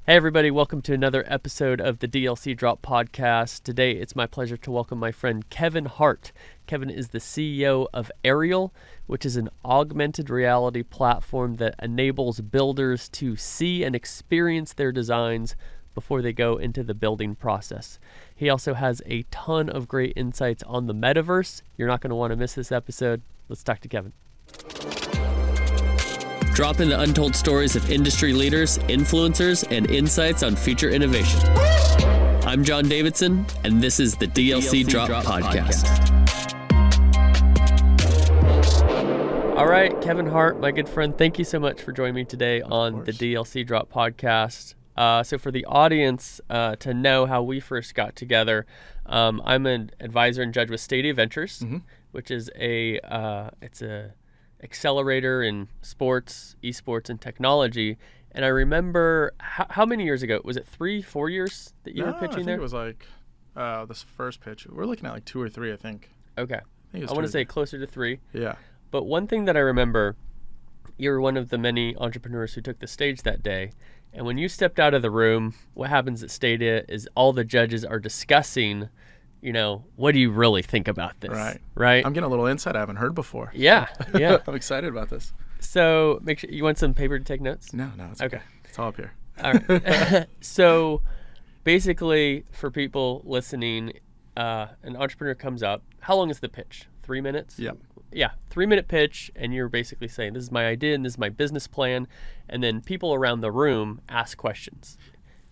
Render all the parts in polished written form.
Hey everybody, welcome to another episode of the DLC Drop podcast. Today it's my pleasure to welcome my friend Kevin Hart. Kevin is the CEO of Aireal, which is an augmented reality platform that enables builders to see and experience their designs before they go into the building process. He also has a ton of great insights on the Metaverse. You're not going to want to miss this episode. Let's talk to Kevin. Drop in the untold stories of industry leaders, influencers, and insights on future innovation. I'm John Davidson, and this is the DLC Drop podcast. All right, Kevin Hart, my good friend, thank you so much for joining me today on the DLC Drop podcast. So for the audience to know how we first got together, I'm an advisor and judge with Stadia Ventures, which is it's a accelerator in sports, esports, and technology. And I remember how many years ago? Was it 3-4 years that you were pitching there? I think it was like this first pitch. We're looking at like 2 or 3, I think. Okay. I want to say closer to 3. Yeah. But one thing that I remember, you were one of the many entrepreneurs who took the stage that day. And when you stepped out of the room, what happens at Stadia is all the judges are discussing, what do you really think about this? Right? I'm getting a little insight I haven't heard before. Yeah. I'm excited about this. So make sure you want some paper to take notes? No, it's okay. It's all up here. All right. So basically, for people listening, an entrepreneur comes up. How long is the pitch? 3 minutes? Yep. Yeah, 3-minute pitch, and you're basically saying, this is my idea and this is my business plan, and then people around the room ask questions.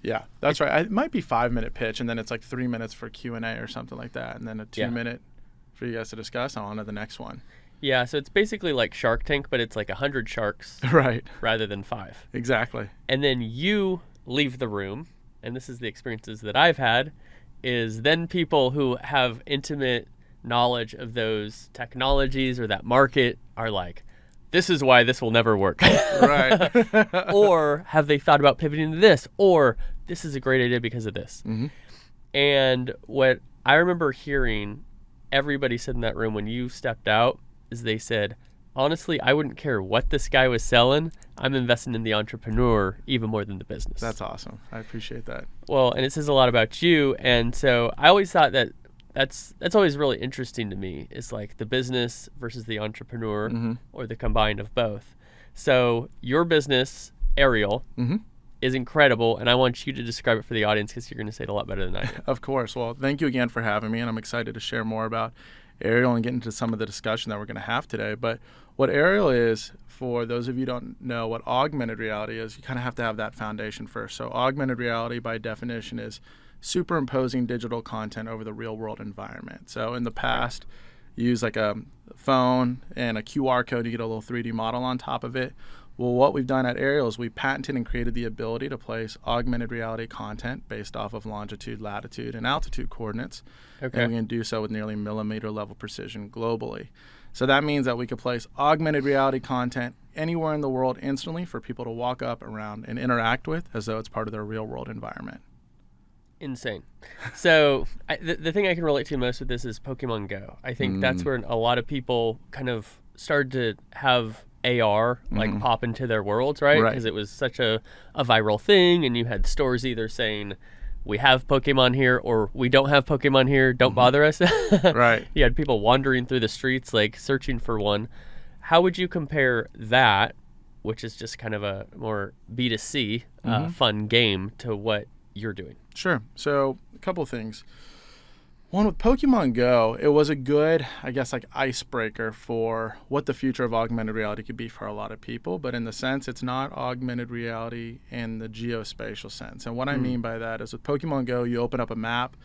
Yeah, that's right. It might be 5-minute pitch, and then it's like 3 minutes for Q&A or something like that, and then a 2-minute for you guys to discuss, and on to the next one. Yeah, so it's basically like Shark Tank, but it's like 100 sharks rather than 5. Exactly. And then you leave the room, and this is the experiences that I've had, is then people who have intimate knowledge of those technologies or that market are like, this is why this will never work. Right. Or have they thought about pivoting to this? Or this is a great idea because of this. Mm-hmm. And what I remember hearing everybody said in that room when you stepped out is they said, honestly, I wouldn't care what this guy was selling. I'm investing in the entrepreneur even more than the business. That's awesome. I appreciate that. Well, and it says a lot about you. And so I always thought that that's always really interesting to me, is like the business versus the entrepreneur or the combined of both. So your business, Aireal, is incredible, and I want you to describe it for the audience because you're going to say it a lot better than I do. Of course. Well, thank you again for having me, and I'm excited to share more about Aireal and get into some of the discussion that we're going to have today. But what Aireal is, for those of you who don't know what augmented reality is, you kind of have to have that foundation first. So augmented reality, by definition, is superimposing digital content over the real world environment. So in the past, you use like a phone and a QR code, you get a little 3D model on top of it. Well, what we've done at Aireal is we patented and created the ability to place augmented reality content based off of longitude, latitude, and altitude coordinates. Okay. And we can do so with nearly millimeter level precision globally. So that means that we could place augmented reality content anywhere in the world instantly for people to walk up, around, and interact with as though it's part of their real world environment. Insane. So the thing I can relate to most with this is Pokemon Go. I think that's where a lot of people kind of started to have AR like pop into their worlds, right? Because it was such a viral thing, and you had stores either saying, we have Pokemon here, or we don't have Pokemon here, don't bother us. Right. You had people wandering through the streets like searching for one. How would you compare that, which is just kind of a more B2C fun game, to what you're doing? Sure. So a couple of things. One, with Pokemon Go, it was a good, icebreaker for what the future of augmented reality could be for a lot of people. But in the sense, it's not augmented reality in the geospatial sense. And what I mean by that is with Pokemon Go, you open up a map,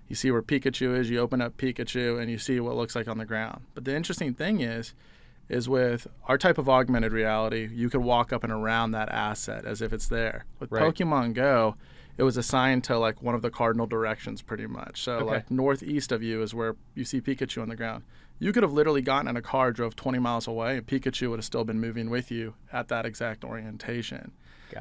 you see where Pikachu is, you open up Pikachu, and you see what it looks like on the ground. But the interesting thing is with our type of augmented reality, you could walk up and around that asset as if it's there. With Pokemon Go, it was assigned to like one of the cardinal directions pretty much. So like northeast of you is where you see Pikachu on the ground. You could have literally gotten in a car, drove 20 miles away, and Pikachu would have still been moving with you at that exact orientation.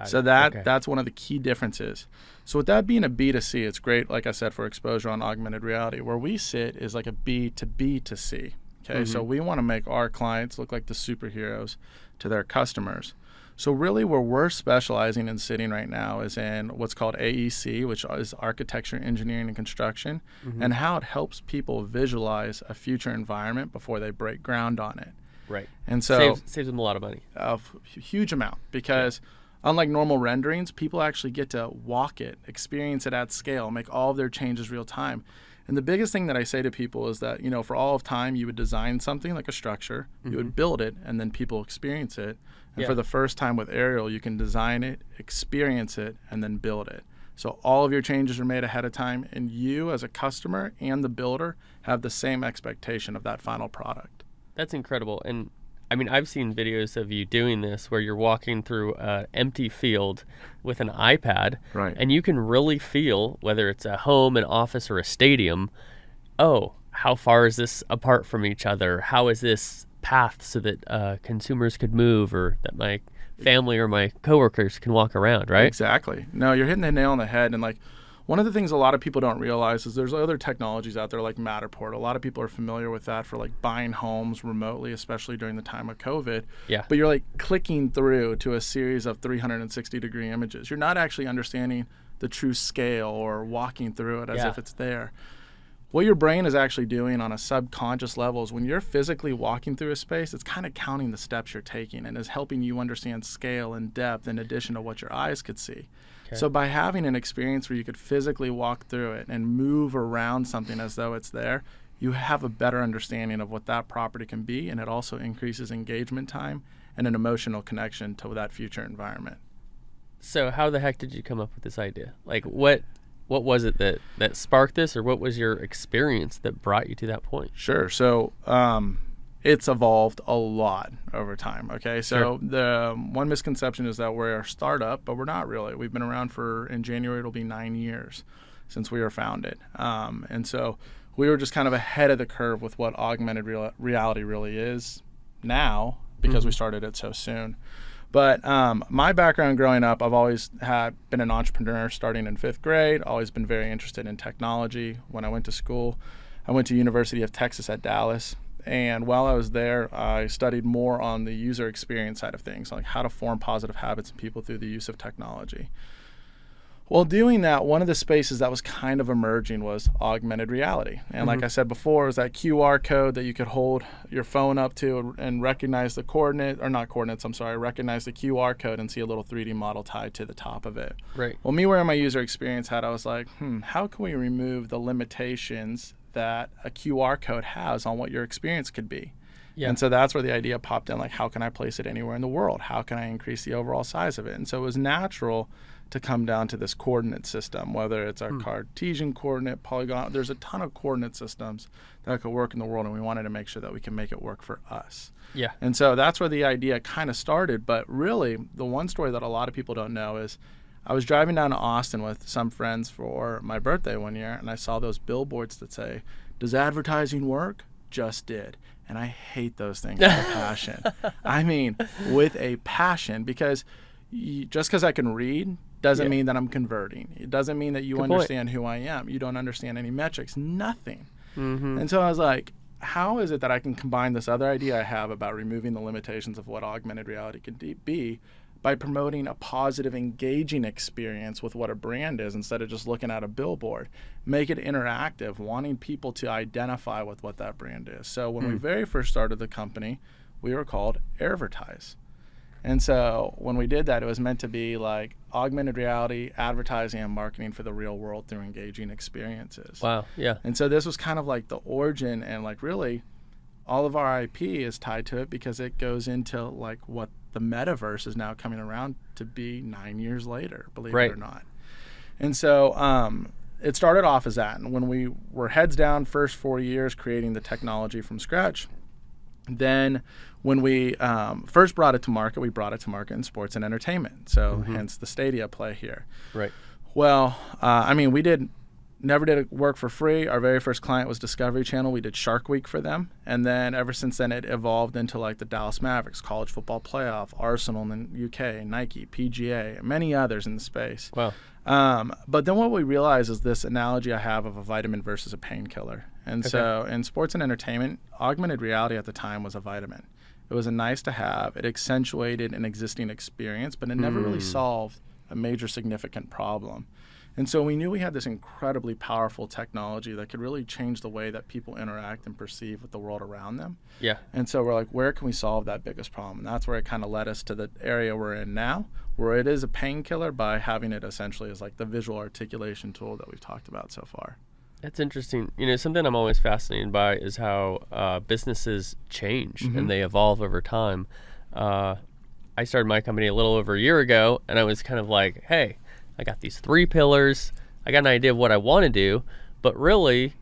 So that's one of the key differences. So with that being a B2C, it's great, like I said, for exposure on augmented reality. Where we sit is like a B to B to C. Okay, so we want to make our clients look like the superheroes to their customers. So really where we're specializing and sitting right now is in what's called AEC, which is architecture, engineering, and construction, and how it helps people visualize a future environment before they break ground on it. Right. And so saves them a lot of money. A huge amount, because unlike normal renderings, people actually get to walk it, experience it at scale, make all of their changes real time. And the biggest thing that I say to people is that, for all of time, you would design something like a structure, you would build it, and then people experience it. And for the first time with Aireal, you can design it, experience it, and then build it. So all of your changes are made ahead of time, and you as a customer and the builder have the same expectation of that final product. That's incredible. And I mean, I've seen videos of you doing this where you're walking through an empty field with an iPad, right, and you can really feel, whether it's a home, an office, or a stadium, how far is this apart from each other? How is this path so that consumers could move, or that my family or my coworkers can walk around, right? Exactly. No, you're hitting the nail on the head. And like, one of the things a lot of people don't realize is there's other technologies out there like Matterport. A lot of people are familiar with that for like buying homes remotely, especially during the time of COVID. Yeah. But you're like clicking through to a series of 360-degree images. You're not actually understanding the true scale or walking through it as if it's there. What your brain is actually doing on a subconscious level is when you're physically walking through a space, it's kind of counting the steps you're taking and is helping you understand scale and depth in addition to what your eyes could see. Okay. So by having an experience where you could physically walk through it and move around something as though it's there, you have a better understanding of what that property can be, and it also increases engagement time and an emotional connection to that future environment. So how the heck did you come up with this idea? Like, what was it that sparked this, or what was your experience that brought you to that point? Sure. So it's evolved a lot over time. Okay. So the one misconception is that we're a startup, but we're not really. We've been around in January, it'll be 9 years since we were founded. And so we were just kind of ahead of the curve with what augmented reality really is now, because we started it so soon. But my background growing up, I've always been an entrepreneur starting in 5th grade, always been very interested in technology. When I went to school, I went to University of Texas at Dallas. And while I was there, I studied more on the user experience side of things, like how to form positive habits in people through the use of technology. While doing that, one of the spaces that was kind of emerging was augmented reality. And like I said before, it was that QR code that you could hold your phone up to and recognize recognize the QR code and see a little 3D model tied to the top of it. Right. Well, me wearing my user experience hat, I was like, how can we remove the limitations that a QR code has on what your experience could be? Yeah. And so that's where the idea popped in, like, how can I place it anywhere in the world? How can I increase the overall size of it? And so it was natural to come down to this coordinate system, whether it's a Cartesian coordinate, polygon. There's a ton of coordinate systems that could work in the world, and we wanted to make sure that we can make it work for us. Yeah. And so that's where the idea kind of started. But really, the one story that a lot of people don't know is I was driving down to Austin with some friends for my birthday one year, and I saw those billboards that say, "Does advertising work? Just did." And I hate those things with a passion. I mean, with a passion, because just because I can read doesn't mean that I'm converting. It doesn't mean that you understand who I am. You don't understand any metrics, nothing. And so I was like, how is it that I can combine this other idea I have about removing the limitations of what augmented reality can be by promoting a positive, engaging experience with what a brand is instead of just looking at a billboard? Make it interactive, wanting people to identify with what that brand is. So when we very first started the company, we were called Advertise. And so when we did that, it was meant to be like augmented reality, advertising, and marketing for the real world through engaging experiences. Wow, yeah. And so this was kind of like the origin, and like really all of our IP is tied to it because it goes into like what the Metaverse is now coming around to be 9 years later, believe it or not. And so it started off as that. And when we were heads down first 4 years creating the technology from scratch, then when we first brought it to market, we brought it to market in sports and entertainment. So hence the Stadia play here. Right. Well, I mean, we never did work for free. Our very first client was Discovery Channel. We did Shark Week for them. And then ever since then, it evolved into like the Dallas Mavericks, college football playoff, Arsenal in the UK, Nike, PGA, many others in the space. Wow. But then what we realize is this analogy I have of a vitamin versus a painkiller. And so in sports and entertainment, augmented reality at the time was a vitamin. It was a nice to have. It accentuated an existing experience, but it never really solved a major significant problem. And so we knew we had this incredibly powerful technology that could really change the way that people interact and perceive with the world around them. Yeah. And so we're like, where can we solve that biggest problem? And that's where it kind of led us to the area we're in now, where it is a painkiller by having it essentially as like the visual articulation tool that we've talked about so far. That's interesting. Something I'm always fascinated by is how businesses change and they evolve over time. I started my company a little over a year ago, and I was kind of like, hey, I got these 3 pillars. I got an idea of what I want to do, but really,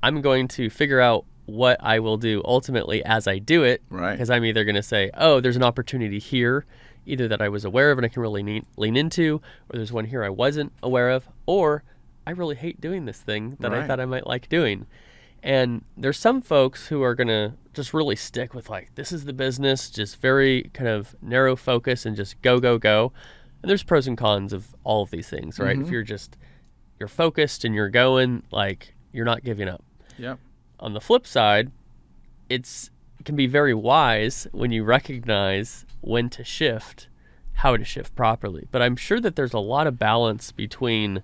I'm going to figure out what I will do ultimately as I do it. Right. Because I'm either going to say, oh, there's an opportunity here, either that I was aware of and I can really lean into, or there's one here I wasn't aware of, or I really hate doing this thing that I thought I might like doing. And there's some folks who are going to just really stick with like, this is the business, just very kind of narrow focus and just go, go, go. And there's pros and cons of all of these things, right? If you're focused and you're going, like, you're not giving up. Yep. On the flip side, it can be very wise when you recognize when to shift, how to shift properly. But I'm sure that there's a lot of balance between,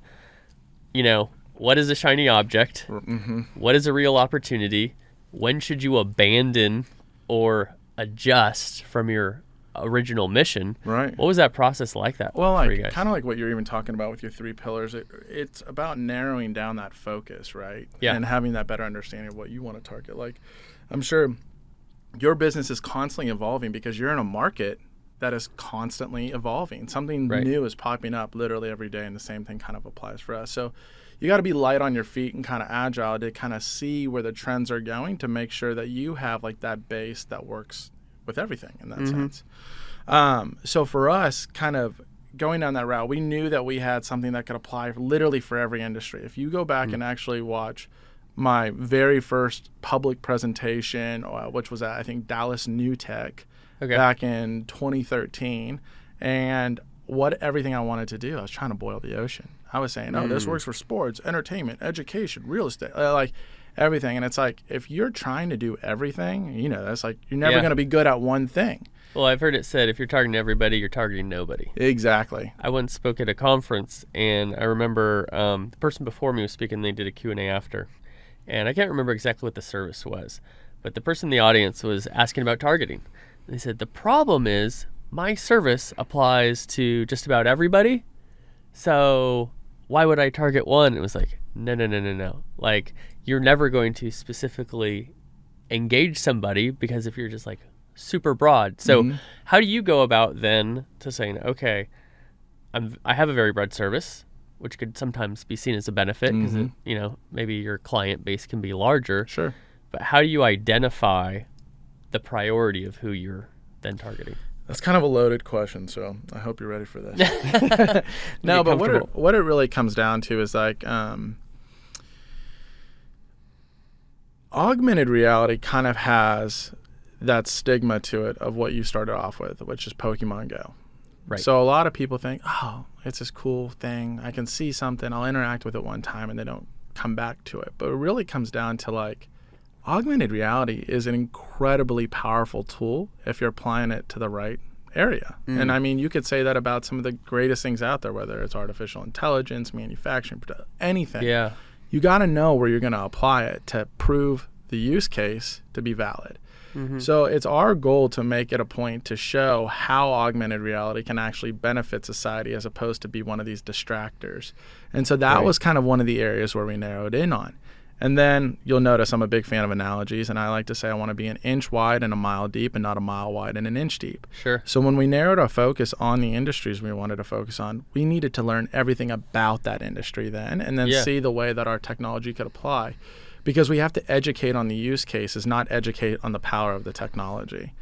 what is a shiny object? What is a real opportunity? When should you abandon or adjust from your original mission? Right. What was that process like that? Well, for you guys? kind of like what you're even talking about with your 3 pillars. It's about narrowing down that focus, right? Yeah. And having that better understanding of what you want to target. Like, I'm sure your business is constantly evolving because you're in a market that is constantly evolving. Something new is popping up literally every day, and the same thing kind of applies for us. So you got to be light on your feet and kind of agile to kind of see where the trends are going to make sure that you have like that base that works with everything in that sense. So for us, kind of going down that route, we knew that we had something that could apply literally for every industry. If you go back and actually watch my very first public presentation, which was at, I think, Dallas New Tech back in 2013, and everything I wanted to do, I was trying to boil the ocean. I was saying, this works for sports, entertainment, education, real estate, like everything. And it's like, if you're trying to do everything, that's like, you're never going to be good at one thing. Well, I've heard it said, if you're targeting everybody, you're targeting nobody. Exactly. I once spoke at a conference, and I remember the person before me was speaking, they did a Q&A after. And I can't remember exactly what the service was, but the person in the audience was asking about targeting. And they said, the problem is my service applies to just about everybody, so why would I target one? It was like, no. Like, you're never going to specifically engage somebody because if you're just like super broad. So how do you go about then to saying, okay, I have a very broad service, which could sometimes be seen as a benefit because, maybe your client base can be larger. Sure. But how do you identify the priority of who you're then targeting? That's kind of a loaded question, so I hope you're ready for this. No, but what it really comes down to is like augmented reality kind of has that stigma to it of what you started off with, which is Pokemon Go. Right. So a lot of people think, it's this cool thing. I can see something. I'll interact with it one time, and they don't come back to it. But it really comes down to like, augmented reality is an incredibly powerful tool if you're applying it to the right area. And I mean, you could say that about some of the greatest things out there, whether it's artificial intelligence, manufacturing, anything. Yeah. You got to know where you're going to apply it to prove the use case to be valid. So it's our goal to make it a point to show how augmented reality can actually benefit society as opposed to be one of these distractors. And so that was kind of one of the areas where we narrowed in on. And then you'll notice I'm a big fan of analogies, and I like to say I want to be an inch wide and a mile deep and not a mile wide and an inch deep. Sure. So when we narrowed our focus on the industries we wanted to focus on, we needed to learn everything about that industry then and then see the way that our technology could apply. Because we have to educate on the use cases, not educate on the power of the technology.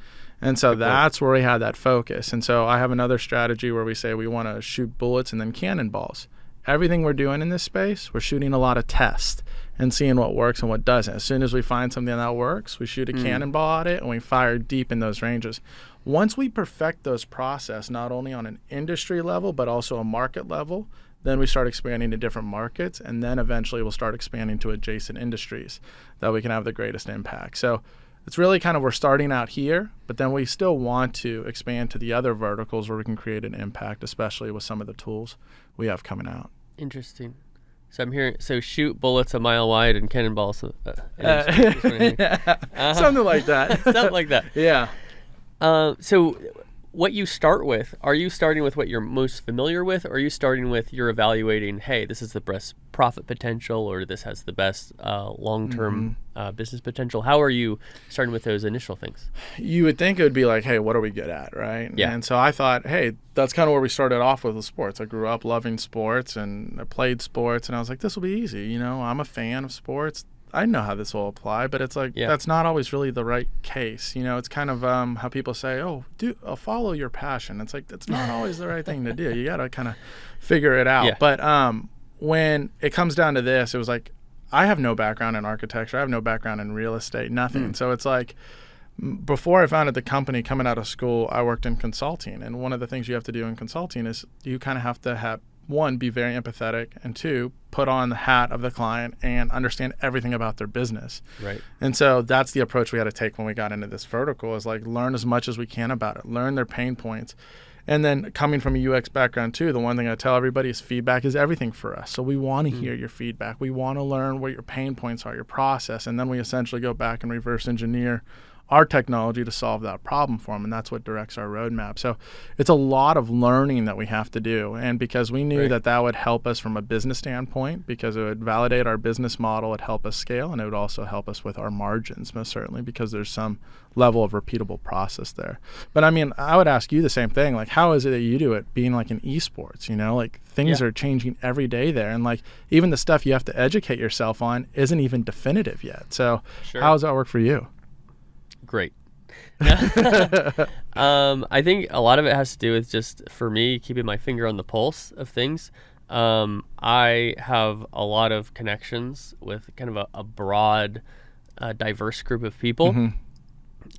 And so that's where we had that focus. And so I have another strategy where we say we want to shoot bullets and then cannonballs. Everything we're doing in this space, we're shooting a lot of tests and seeing what works and what doesn't. As soon as we find something that works, we shoot a cannonball at it and we fire deep in those ranges. Once we perfect those process, not only on an industry level, but also a market level, then we start expanding to different markets, and then eventually we'll start expanding to adjacent industries that we can have the greatest impact. So it's really kind of, we're starting out here, but then we still want to expand to the other verticals where we can create an impact, especially with some of the tools we have coming out. Interesting. So I'm hearing, so shoot bullets a mile wide and cannonballs. Something like that. Something like that. Yeah. So what you start with, are you starting with what you're most familiar with, or are you starting with you're evaluating, hey, this is the best profit potential, or this has the best long-term business potential? How are you starting with those initial things? You would think it would be like, hey, what are we good at, right? Yeah. And so I thought, hey, that's kind of where we started off with sports. I grew up loving sports, and I played sports, and I was like, this will be easy. You know, I'm a fan of sports. I know how this will apply, but it's like, that's not always really the right case. You know, it's kind of how people say, oh, follow your passion. It's like, that's not always the right thing to do. You got to kind of figure it out. Yeah. But when it comes down to this, it was like, I have no background in architecture. I have no background in real estate, nothing. So it's like, before I founded the company, coming out of school, I worked in consulting. And one of the things you have to do in consulting is you kind of have to have, one, be very empathetic, and two, put on the hat of the client and understand everything about their business. Right. And so that's the approach we had to take when we got into this vertical, is like, learn as much as we can about it, learn their pain points. And then coming from a UX background too, the one thing I tell everybody is feedback is everything for us. So we want to hear your feedback. We want to learn what your pain points are, your process. And then we essentially go back and reverse engineer our technology to solve that problem for them, and that's what directs our roadmap. So it's a lot of learning that we have to do, and because we knew that would help us from a business standpoint, because it would validate our business model, it'd help us scale, and it would also help us with our margins, most certainly, because there's some level of repeatable process there. But I mean, I would ask you the same thing, like, how is it that you do it being like in esports? You know, like, things are changing every day there, and like, even the stuff you have to educate yourself on isn't even definitive yet. So how does that work for you? Great. I think a lot of it has to do with just, for me, keeping my finger on the pulse of things. I have a lot of connections with kind of a broad, diverse group of people.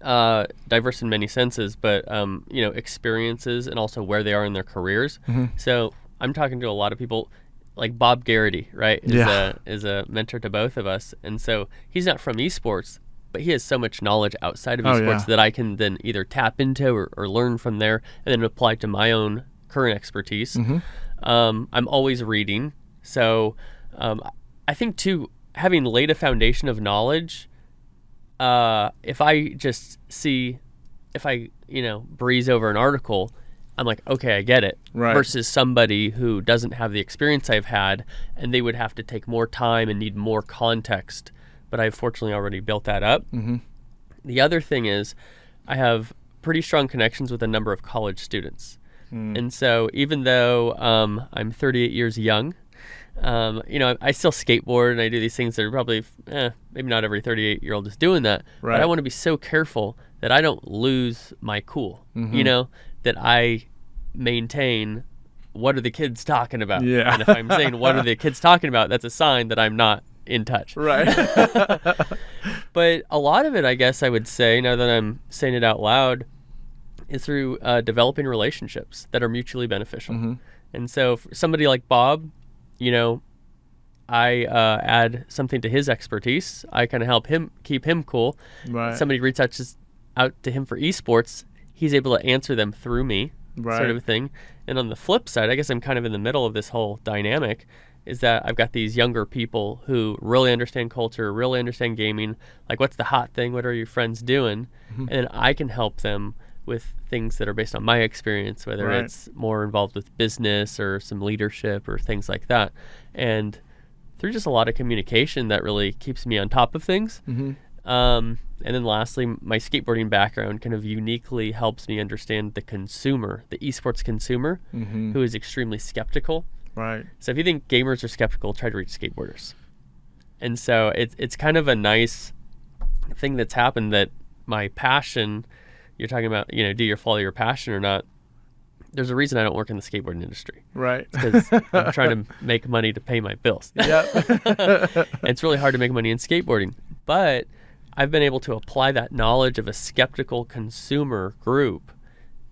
Diverse in many senses, but experiences and also where they are in their careers. So I'm talking to a lot of people, like Bob Garrity, right? Is a mentor to both of us, and so he's not from esports, but he has so much knowledge outside of esports that I can then either tap into or learn from there, and then apply to my own current expertise. I'm always reading. So I think, too, having laid a foundation of knowledge, if I breeze over an article, I'm like, okay, I get it. Right. Versus somebody who doesn't have the experience I've had, and they would have to take more time and need more context. But I've fortunately already built that up. The other thing is, I have pretty strong connections with a number of college students. And so even though I'm 38 years young, I still skateboard and I do these things that are probably, maybe not every 38-year-old is doing that. Right. But I want to be so careful that I don't lose my cool, that I maintain what are the kids talking about. And if I'm saying what are the kids talking about, that's a sign that I'm not in touch. Right. But a lot of it, I guess I would say, now that I'm saying it out loud, is through developing relationships that are mutually beneficial. And so for somebody like Bob, I add something to his expertise. I kind of help him keep him cool. Right. Somebody reaches out to him for esports, he's able to answer them through me, sort of a thing. And on the flip side, I guess I'm kind of in the middle of this whole dynamic, is that I've got these younger people who really understand culture, really understand gaming, like, what's the hot thing, what are your friends doing? And then I can help them with things that are based on my experience, whether it's more involved with business or some leadership or things like that. And through just a lot of communication, that really keeps me on top of things. And then lastly, my skateboarding background kind of uniquely helps me understand the consumer, the esports consumer, who is extremely skeptical. Right. So if you think gamers are skeptical, try to reach skateboarders. And so it's kind of a nice thing that's happened, that my passion, you're talking about, do you follow your passion or not? There's a reason I don't work in the skateboarding industry. Right. Because I'm trying to make money to pay my bills. It's really hard to make money in skateboarding. But I've been able to apply that knowledge of a skeptical consumer group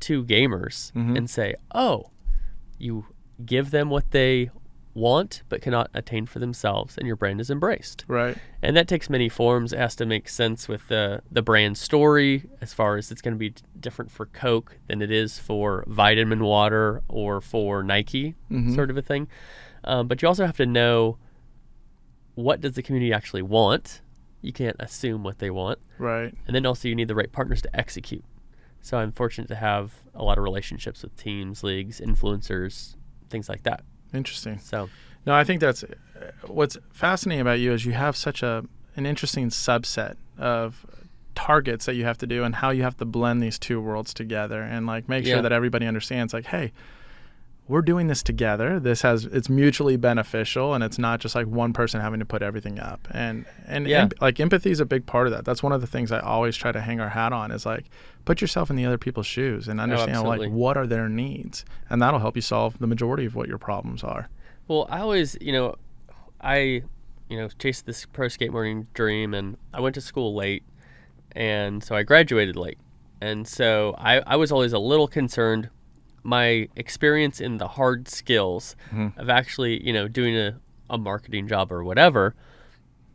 to gamers and say, oh, you give them what they want but cannot attain for themselves, and your brand is embraced. Right. And that takes many forms. It has to make sense with the brand story, as far as it's going to be different for Coke than it is for vitamin water or for Nike, sort of a thing. But you also have to know, what does the community actually want? You can't assume what they want. Right. And then also you need the right partners to execute. So I'm fortunate to have a lot of relationships with teams, leagues, influencers, things like that. Interesting. So, no, I think that's what's fascinating about you is you have such an interesting subset of targets that you have to do, and how you have to blend these two worlds together, and like make sure that everybody understands, like, hey, we're doing this together. It's mutually beneficial, and it's not just like one person having to put everything up. And like empathy is a big part of that. That's one of the things I always try to hang our hat on, is like, put yourself in the other people's shoes and understand like what are their needs, and that'll help you solve the majority of what your problems are. Well, I always, I chased this pro skateboarding dream, and I went to school late, and so I graduated late. And so I was always a little concerned. My experience in the hard skills of actually, doing a marketing job or whatever,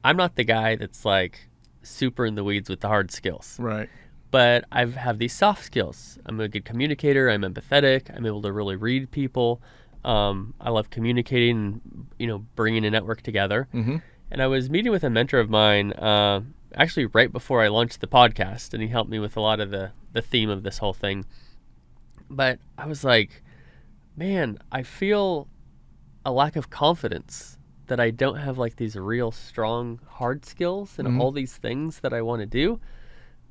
I'm not the guy that's like super in the weeds with the hard skills. Right. But I have these soft skills. I'm a good communicator. I'm empathetic. I'm able to really read people. I love communicating and, bringing a network together. And I was meeting with a mentor of mine actually right before I launched the podcast, and he helped me with a lot of the theme of this whole thing. But I was like, man, I feel a lack of confidence that I don't have like these real strong hard skills and all these things that I want to do,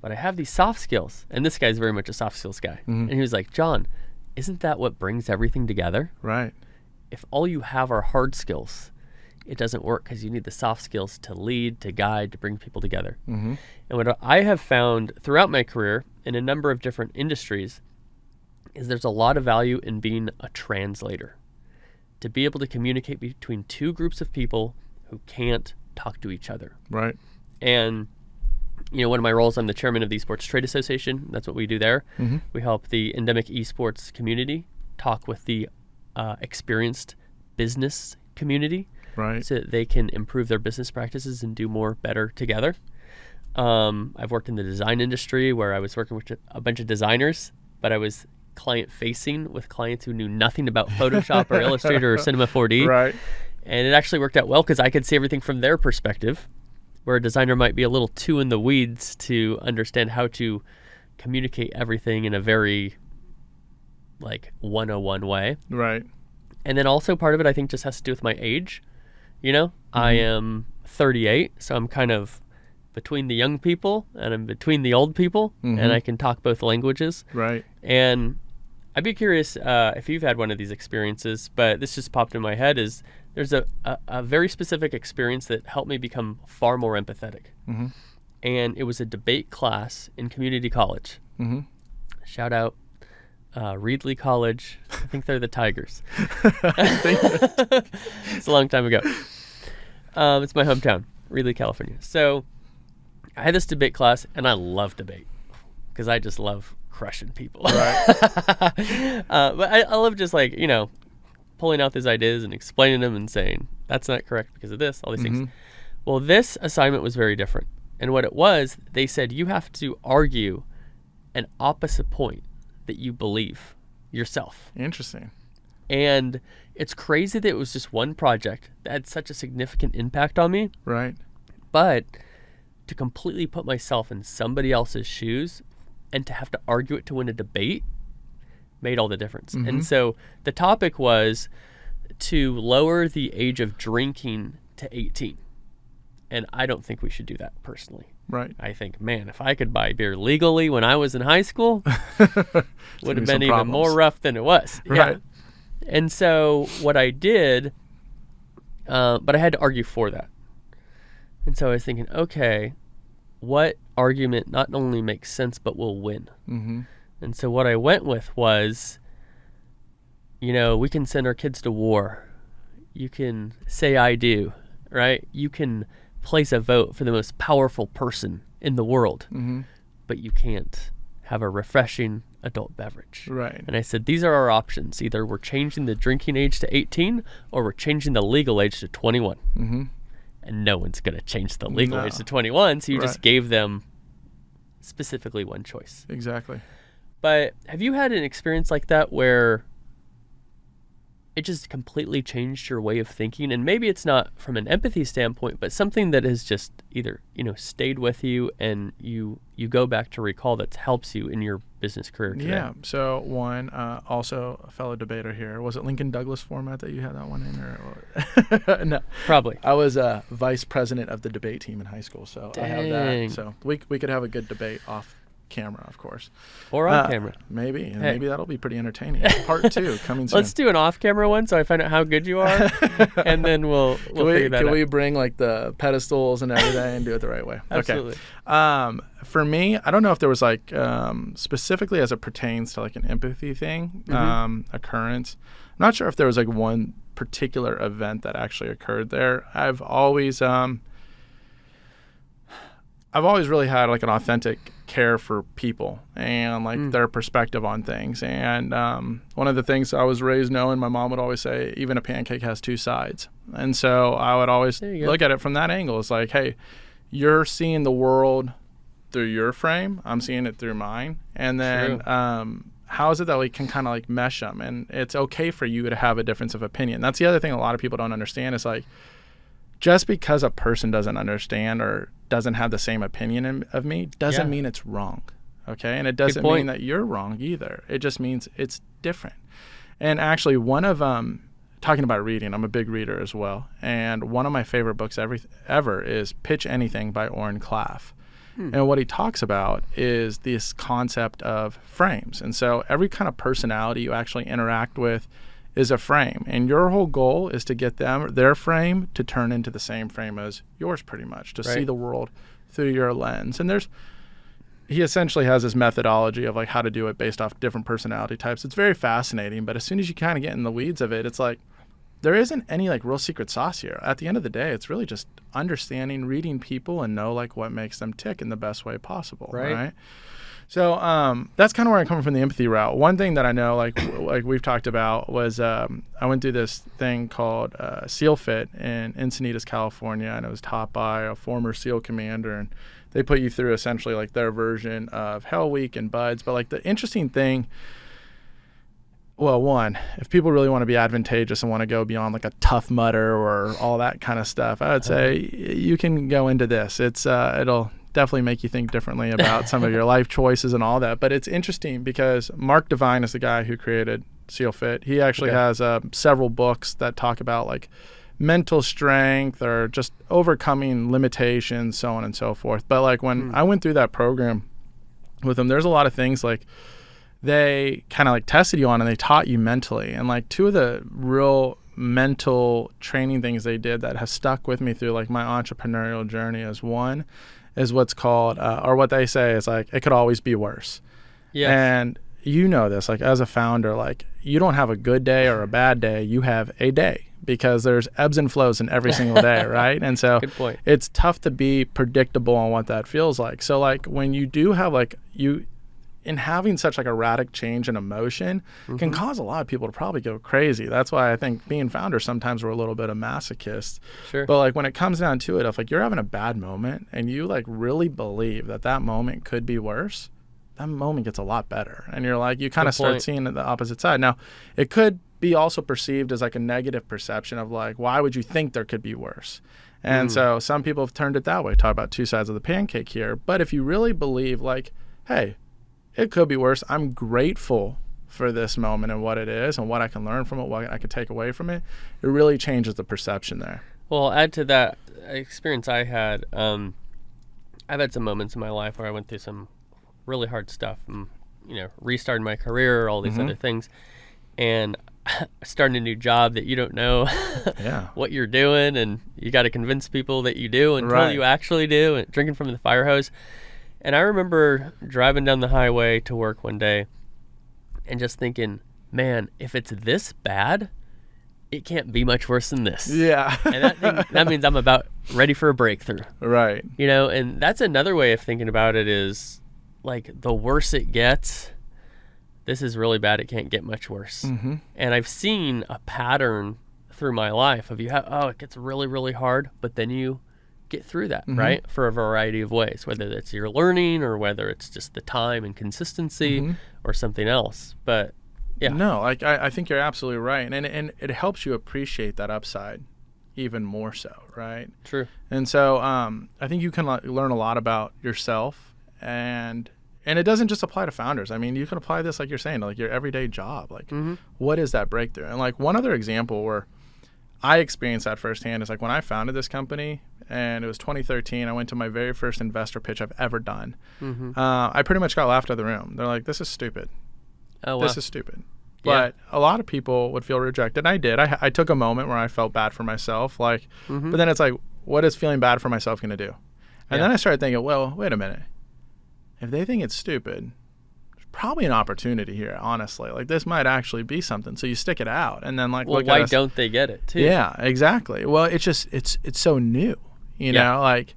but I have these soft skills. And this guy's very much a soft skills guy. And he was like, John, isn't that what brings everything together? Right. If all you have are hard skills, it doesn't work, because you need the soft skills to lead, to guide, to bring people together. And what I have found throughout my career in a number of different industries is there's a lot of value in being a translator, to be able to communicate between two groups of people who can't talk to each other. Right. And, one of my roles, I'm the chairman of the Esports Trade Association. That's what we do there. We help the endemic esports community talk with the experienced business community, right, so that they can improve their business practices and do more better together. I've worked in the design industry, where I was working with a bunch of designers, but I was client-facing with clients who knew nothing about Photoshop or Illustrator or Cinema 4D. Right. And it actually worked out well, because I could see everything from their perspective, where a designer might be a little too in the weeds to understand how to communicate everything in a very, like, 101 way. Right. And then also part of it, I think, just has to do with my age. I am 38, so I'm kind of between the young people and I'm between the old people, and I can talk both languages. Right. And I'd be curious if you've had one of these experiences, but this just popped in my head, is there's a very specific experience that helped me become far more empathetic. And it was a debate class in community college. Shout out Reedley College. I think they're the Tigers. It's a long time ago. It's my hometown, Reedley, California. So I had this debate class, and I love debate, because I just love crushing people. Right. But I love just like, pulling out these ideas and explaining them and saying, that's not correct because of this, all these things. Well, this assignment was very different. And what it was, they said, you have to argue an opposite point that you believe yourself. Interesting. And it's crazy that it was just one project that had such a significant impact on me. Right. But to completely put myself in somebody else's shoes and to have to argue it to win a debate made all the difference. And so the topic was to lower the age of drinking to 18. And I don't think we should do that personally. Right. I think, man, if I could buy beer legally when I was in high school, would have been even more rough than it was. Right. Yeah. And so what I did, but I had to argue for that. And so I was thinking, okay, what argument not only makes sense, but will win? And so what I went with was, we can send our kids to war. You can say I do, right? You can place a vote for the most powerful person in the world, but you can't have a refreshing adult beverage. Right. And I said, these are our options. Either we're changing the drinking age to 18 or we're changing the legal age to 21. Mm-hmm. And no one's going to change the legal age to 21. So you just gave them specifically one choice. Exactly. But have you had an experience like that where it just completely changed your way of thinking? And maybe it's not from an empathy standpoint, but something that has just either, stayed with you and you go back to recall that helps you in your business career today. Yeah. So one, also a fellow debater here. Was it Lincoln Douglas format that you had that one in, or no? Probably. I was vice president of the debate team in high school, so Dang. I have that. So we could have a good debate off camera, of course, or on camera. Maybe, and maybe that'll be pretty entertaining. Part 2 coming soon. Let's do an off-camera one, so I find out how good you are, and then we'll figure that out. Can we bring like the pedestals and everything and do it the right way? Absolutely. Okay. For me, I don't know if there was like specifically as it pertains to like an empathy thing, occurrence. I'm not sure if there was like one particular event that actually occurred there. I've always really had like an authentic care for people and like their perspective on things. And one of the things I was raised knowing, my mom would always say, even a pancake has 2 sides. And so I would always look at it from that angle. It's like, hey, you're seeing the world through your frame. I'm seeing it through mine. And then how is it that we can kind of like mesh them? And it's okay for you to have a difference of opinion. That's the other thing a lot of people don't understand is like, just because a person doesn't understand or doesn't have the same opinion of me doesn't mean it's wrong, okay? And it doesn't mean that you're wrong either. It just means it's different. And actually, one of talking about reading, I'm a big reader as well, and one of my favorite books ever is Pitch Anything by Oren Klaff. And what he talks about is this concept of frames. And so every kind of personality you actually interact with is a frame, and your whole goal is to get their frame to turn into the same frame as yours, pretty much, to see the world through your lens. And he essentially has this methodology of like how to do it based off different personality types. It's very fascinating, but as soon as you kind of get in the weeds of it, it's like there isn't any like real secret sauce here. At the end of the day, it's really just understanding, reading people, and know like what makes them tick in the best way possible, right? So that's kind of where I'm coming from, the empathy route. One thing that I know, like we've talked about, was I went through this thing called SEAL Fit in Encinitas, California, and it was taught by a former SEAL commander, and they put you through essentially like their version of Hell Week and BUDS. But like the interesting thing, well, one, if people really want to be advantageous and want to go beyond like a Tough Mudder or all that kind of stuff, I would say you can go into this. It'll definitely make you think differently about some of your life choices and all that. But it's interesting because Mark Devine is the guy who created SEAL Fit. He actually has several books that talk about like mental strength or just overcoming limitations, so on and so forth. But like when I went through that program with him, there's a lot of things like they kind of like tested you on, and they taught you mentally. And like 2 of the real mental training things they did that have stuck with me through like my entrepreneurial journey is, one is what's called, or what they say is like, it could always be worse. Yes. And you know this, like as a founder, like you don't have a good day or a bad day, you have a day, because there's ebbs and flows in every single day, right? And so it's tough to be predictable on what that feels like. So like when you do have like in having such like erratic change in emotion can cause a lot of people to probably go crazy. That's why I think being founders, sometimes we're a little bit of masochists. But like when it comes down to it, if like you're having a bad moment and you like really believe that moment could be worse, that moment gets a lot better. And you're like, you kind of start seeing the opposite side. Now, it could be also perceived as like a negative perception of like, why would you think there could be worse? And so some people have turned it that way, talk about 2 sides of the pancake here. But if you really believe like, hey, it could be worse, I'm grateful for this moment and what it is and what I can learn from it, what I could take away from it, it really changes the perception there. Well, add to that experience I had, I've had some moments in my life where I went through some really hard stuff and, restarted my career, all these other things. And starting a new job that you don't know what you're doing, and you got to convince people that you do until you actually do, and drinking from the fire hose. And I remember driving down the highway to work one day and just thinking, man, if it's this bad, it can't be much worse than this. Yeah. And that means I'm about ready for a breakthrough. Right. And that's another way of thinking about it is like the worse it gets, this is really bad. It can't get much worse. Mm-hmm. And I've seen a pattern through my life of it gets really, really hard, but then you get through that, mm-hmm. right? For a variety of ways, whether it's your learning or whether it's just the time and consistency mm-hmm. or something else. But yeah. No, like I think you're absolutely right. And it helps you appreciate that upside even more so, right? True. And so I think you can learn a lot about yourself, and it doesn't just apply to founders. I mean, you can apply this, like you're saying, to like your everyday job. Like, mm-hmm. what is that breakthrough? And like one other example where I experienced that firsthand is like when I founded this company, and it was 2013. I went to my very first investor pitch I've ever done. Mm-hmm. I pretty much got laughed out of the room. They're like, "This is stupid. Oh, wow. This is stupid." But a lot of people would feel rejected. And I did. I took a moment where I felt bad for myself. Like, mm-hmm. but then it's like, what is feeling bad for myself going to do? And then I started thinking, well, wait a minute. If they think it's stupid, there's probably an opportunity here, honestly. Like, this might actually be something. So you stick it out. And then, like, well, look why at us. don't they get it, too? Yeah, exactly. Well, it's just, it's so new, you know? Like,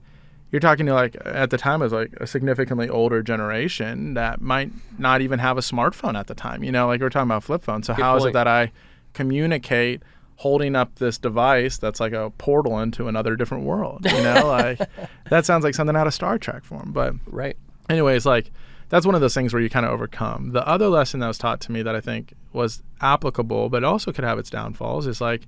you're talking to, like, at the time, it was, like, a significantly older generation that might not even have a smartphone at the time. You know, like, we're talking about flip phones. So how is it that I communicate holding up this device that's like a portal into another different world? You know, like, that sounds like something out of Star Trek for them. But right. Anyways, like, that's one of those things where you kind of overcome. The other lesson that was taught to me that I think was applicable, but also could have its downfalls, is like,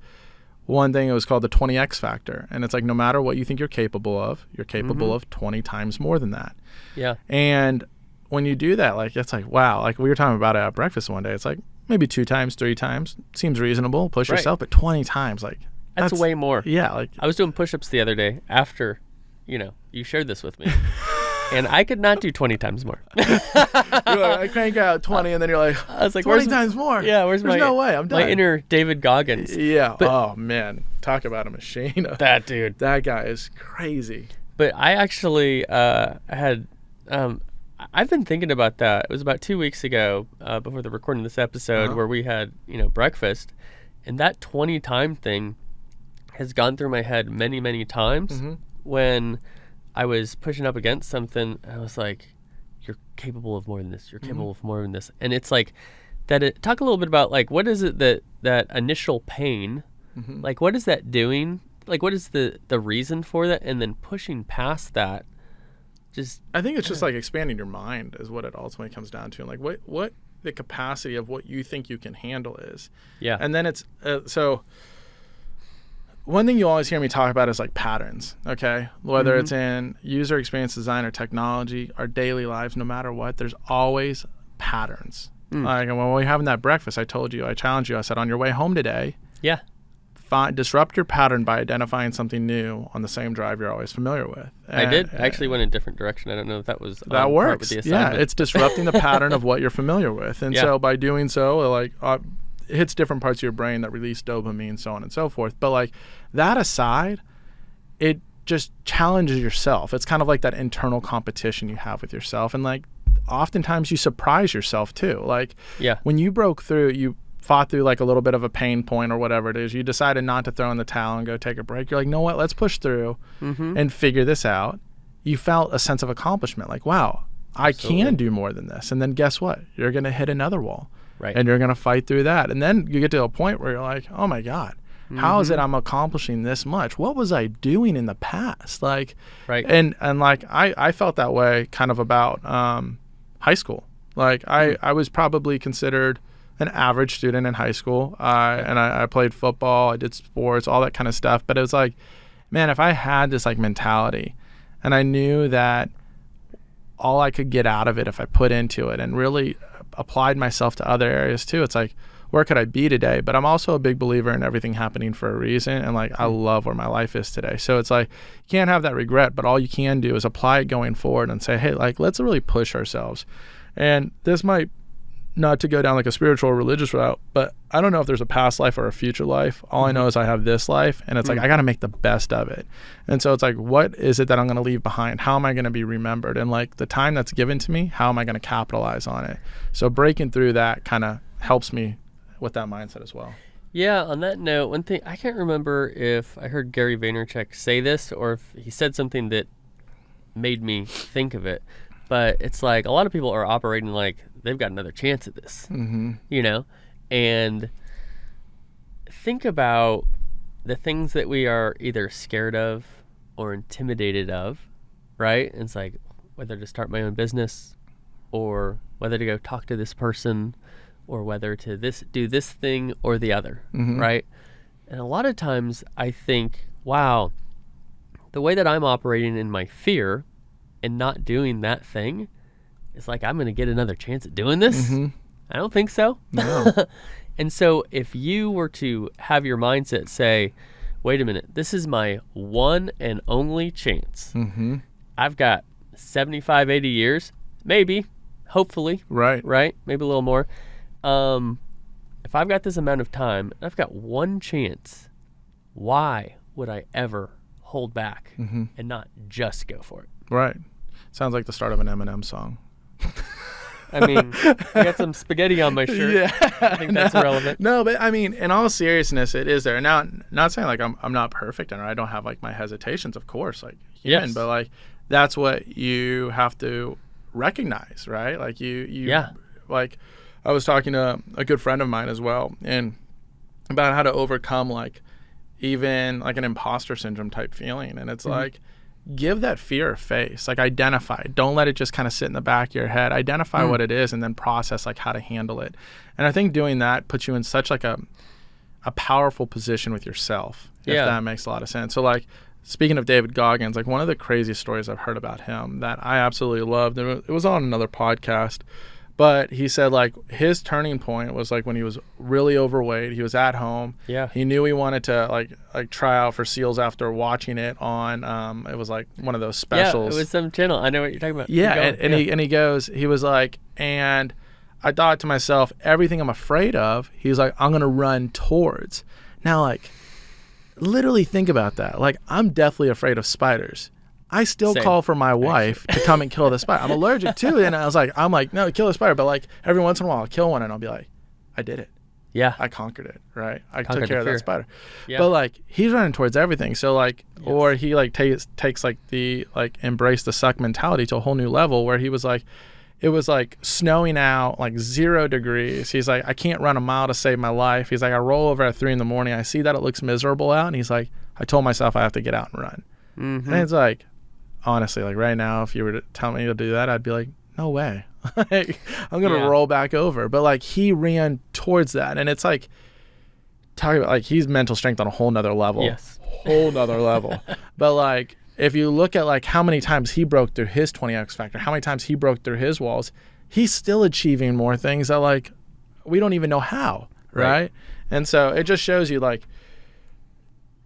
one thing, it was called the 20x factor. And it's like, no matter what you think you're capable of, you're capable mm-hmm. of 20 times more than that. Yeah. And when you do that, like, it's like, wow, like we were talking about it at breakfast one day. It's like maybe 2 times, 3 times seems reasonable. Push yourself, but 20 times, like, that's way more. Yeah. Like, I was doing push-ups the other day after, you shared this with me. And I could not do 20 times more. You're like, I crank out 20, and then you're like, I was like, 20 times more. Yeah, there's no way, I'm done. My inner David Goggins. Yeah. But, oh, man. Talk about a machine. That dude. That guy is crazy. But I actually I've been thinking about that. It was about 2 weeks ago before the recording of this episode where we had, breakfast. And that 20-time thing has gone through my head many, many times mm-hmm. when I was pushing up against something. I was like, you're capable of more than this. You're capable mm-hmm. of more than this. And it's like that. Talk a little bit about, like, what is it that initial pain, mm-hmm. like, what is that doing? Like, what is the reason for that? And then pushing past that. I think it's just like expanding your mind is what it ultimately comes down to. And like what the capacity of what you think you can handle is. Yeah. And then it's, so one thing you always hear me talk about is like patterns, okay? Whether mm-hmm. it's in user experience design or technology, our daily lives, no matter what, there's always patterns. Like, when we were having that breakfast, I challenged you, I said, on your way home today, disrupt your pattern by identifying something new on the same drive you're always familiar with. I did. I actually went in a different direction. I don't know if that was that works. With the assignment. Yeah, it's disrupting the pattern of what you're familiar with. And so by doing so, like, it hits different parts of your brain that release dopamine, so on and so forth. But like, that aside, it just challenges yourself. It's kind of like that internal competition you have with yourself. And like, oftentimes you surprise yourself too. Like, when you broke through, you fought through like a little bit of a pain point or whatever it is, you decided not to throw in the towel and go take a break. You're like, know what, let's push through mm-hmm. and figure this out. You felt a sense of accomplishment, like, wow, I can do more than this. And then guess what? You're going to hit another wall. Right. And you're going to fight through that. And then you get to a point where you're like, oh my God, mm-hmm. how is it I'm accomplishing this much? What was I doing in the past? Like, right. And like, I felt that way kind of about high school. Like, I was probably considered an average student in high school. And I played football, I did sports, all that kind of stuff. But it was like, man, if I had this like mentality and I knew that all I could get out of it if I put into it and really applied myself to other areas too, it's like, where could I be today? But I'm also a big believer in everything happening for a reason. And like, I love where my life is today. So it's like, you can't have that regret, but all you can do is apply it going forward and say, hey, like, let's really push ourselves. And this might not to go down like a spiritual or religious route, but I don't know if there's a past life or a future life. All I know is I have this life, and it's like, I got to make the best of it. And so it's like, what is it that I'm going to leave behind? How am I going to be remembered? And like, the time that's given to me, how am I going to capitalize on it? So breaking through that kind of helps me with that mindset as well. Yeah, on that note, one thing, I can't remember if I heard Gary Vaynerchuk say this or if he said something that made me think of it, but it's like a lot of people are operating like they've got another chance at this, Mm-hmm. you know? And think about the things that we are either scared of or intimidated of, right? And it's like whether to start my own business or whether to go talk to this person or whether to do this thing or the other, Mm-hmm. right? And a lot of times I think, wow, the way that I'm operating in my fear and not doing that thing is like I'm going to get another chance at doing this. Mm-hmm. I don't think so. No. And so if you were to have your mindset say, wait a minute, this is my one and only chance. Mm-hmm. I've got 75, 80 years, maybe, hopefully, Right. maybe a little more. If I've got this amount of time, and I've got one chance, why would I ever hold back Mm-hmm. and not just go for it? Right. Sounds like the start of an Eminem song. I mean, I got some spaghetti on my shirt. Yeah. I think that's irrelevant. No, but I mean, in all seriousness, it is there. Now, not saying like I'm not perfect and I don't have like my hesitations, of course, like human, Yes. but like that's what you have to recognize, right? Like you Yeah. like I was talking to a good friend of mine as well, and about how to overcome like even like an imposter syndrome type feeling, and it's like give that fear a face, like identify it. Don't let it just kind of sit in the back of your head. Identify what it is and then process like how to handle it. And I think doing that puts you in such like a powerful position with yourself, if Yeah. that makes a lot of sense. So like speaking of David Goggins, like one of the craziest stories I've heard about him that I absolutely loved, it was on another podcast, but he said like his turning point was like when he was really overweight. He was at home. Yeah. He knew he wanted to like try out for SEALs after watching it on it was like one of those specials. Yeah, it was some channel. I know what you're talking about. Yeah, Keep going. he was like, and I thought to myself, everything I'm afraid of, he's like, I'm gonna run towards. Now, like, literally think about that. Like, I'm deathly afraid of spiders. I still Same. call for my wife to come and kill the spider. I'm allergic to it, and I'm like, no, kill the spider. But like every once in a while, I'll kill one, and I'll be like, I did it. Yeah. I conquered it, right? I Conquered took care the of that fear. spider. Yeah. But like he's running towards everything. So like, Yes. or he like takes like the like embrace the suck mentality to a whole new level where he was like, it was like snowing out like 0 degrees. He's like, I can't run a mile to save my life. He's like, I roll over at 3 a.m. I see that it looks miserable out, and he's like, I told myself I have to get out and run. Mm-hmm. And it's like, honestly, like right now, if you were to tell me to do that, I'd be like, no way. Like, I'm gonna Yeah. roll back over. But like he ran towards that, and it's like talking about like he's mental strength on a whole nother level. Yes. Whole nother level. But like if you look at like how many times he broke through his 20x factor, how many times he broke through his walls, he's still achieving more things that like we don't even know how, right? And so it just shows you like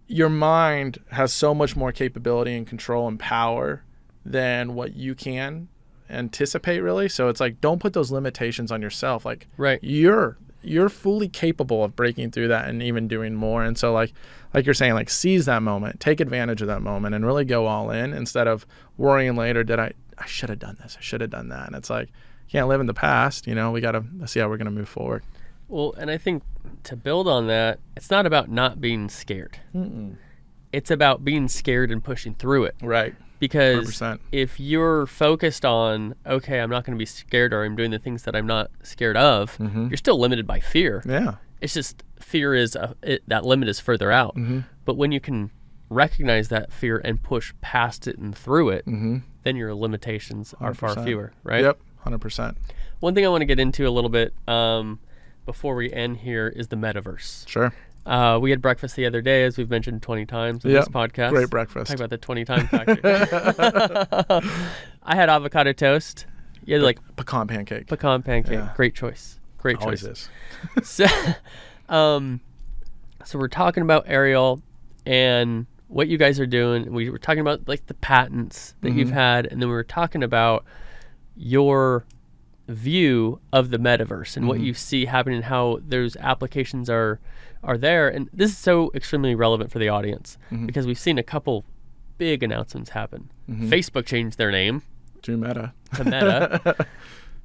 your mind has so much more capability and control and power than what you can anticipate, really. So it's like, don't put those limitations on yourself. Like Right. you're fully capable of breaking through that and even doing more. And so like you're saying, like seize that moment, take advantage of that moment, and really go all in instead of worrying later, I should have done this, I should have done that. And it's like, you can't live in the past, you know, we got to see how we're going to move forward. Well, and I think to build on that, it's not about not being scared. It's about being scared and pushing through it. Right. Because 100%. if you're focused on, okay, I'm not going to be scared, or I'm doing the things that I'm not scared of, you're still limited by fear. Yeah. It's just fear is that limit is further out. But when you can recognize that fear and push past it and through it, then your limitations are far 100%. fewer, right? Yep. 100%. One thing I want to get into a little bit before we end here is the metaverse. Sure. We had breakfast the other day, as we've mentioned 20 times in Yep. this podcast. Great breakfast. Talk about the 20-time factor. I had avocado toast. You had like Pecan pancake. pecan pancake. Yeah. Great choice. Great Always choice. is. So, so we're talking about Aireal and what you guys are doing. We were talking about like the patents that you've had, and then we were talking about your view of the metaverse and what you see happening, how those applications are there. And this is so extremely relevant for the audience because we've seen a couple big announcements happen. Facebook changed their name Too meta. to Meta.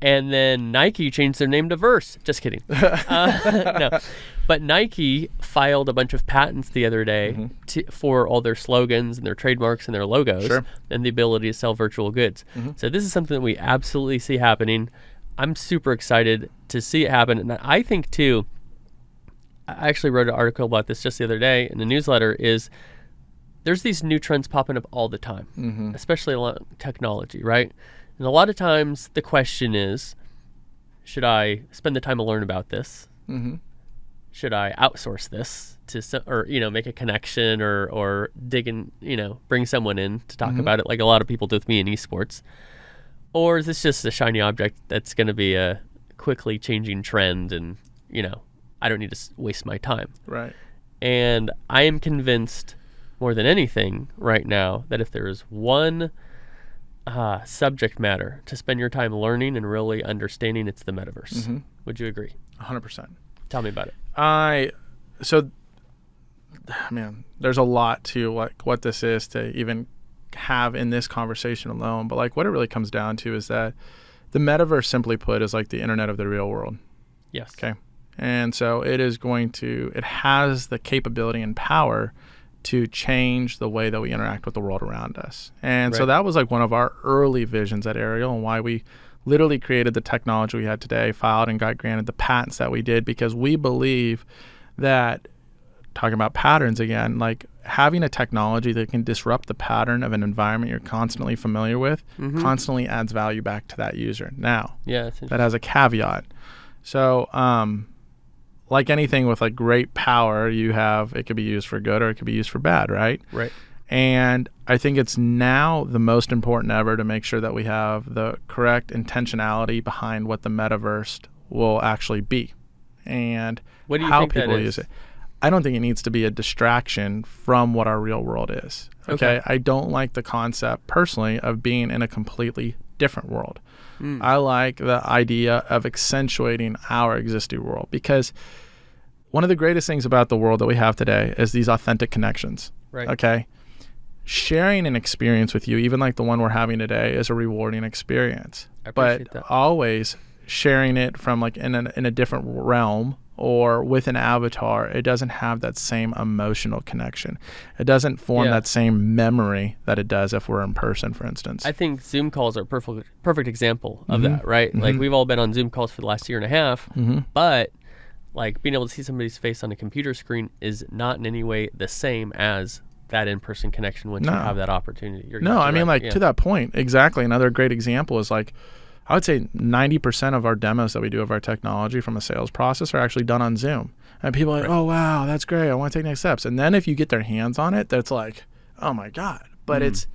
And then Nike changed their name to Verse. Just kidding. No. But Nike filed a bunch of patents the other day for all their slogans and their trademarks and their logos Sure. and the ability to sell virtual goods. So this is something that we absolutely see happening. I'm super excited to see it happen. And I think too, I actually wrote an article about this just the other day in the newsletter, is there's these new trends popping up all the time, especially along technology, right? And a lot of times the question is, should I spend the time to learn about this? Should I outsource this to or make a connection or dig in, bring someone in to talk about it, like a lot of people do with me in esports? Or is this just a shiny object that's going to be a quickly changing trend, and I don't need to waste my time? Right. And I am convinced more than anything right now that if there is one subject matter to spend your time learning and really understanding, it's the metaverse. Would you agree? 100%. Tell me about it. There's a lot to like what this is to even have in this conversation alone, but like what it really comes down to is that the metaverse, simply put, is like the internet of the real world. Yes. Okay. And so it has the capability and power to change the way that we interact with the world around us. And so that was like one of our early visions at Aireal, and why we literally created the technology we had today, filed and got granted the patents that we did, because we believe that, talking about patterns again, like having a technology that can disrupt the pattern of an environment you're constantly familiar with constantly adds value back to that user. Now, that has a caveat. So, like anything with like great power, it could be used for good or it could be used for bad, right? Right. And I think it's now the most important ever to make sure that we have the correct intentionality behind what the metaverse will actually be and what do you how think people that is? use it. I don't think it needs to be a distraction from what our real world is. Okay. I don't like the concept personally of being in a completely different world. I like the idea of accentuating our existing world, because one of the greatest things about the world that we have today is these authentic connections. Right. Okay. Sharing an experience with you, even like the one we're having today, is a rewarding experience. I appreciate that. Always sharing it from like in a different realm or with an avatar, it doesn't have that same emotional connection. It doesn't form that same memory that it does if we're in person, for instance. I think Zoom calls are a perfect example of that, right? Like we've all been on Zoom calls for the last year and a half, but like being able to see somebody's face on a computer screen is not in any way the same as that in-person connection once you have that opportunity. To that point, exactly. Another great example is like, I would say 90% of our demos that we do of our technology from a sales process are actually done on Zoom. And people are like, oh, wow, that's great. I want to take next steps. And then if you get their hands on it, that's like, oh, my God. But it's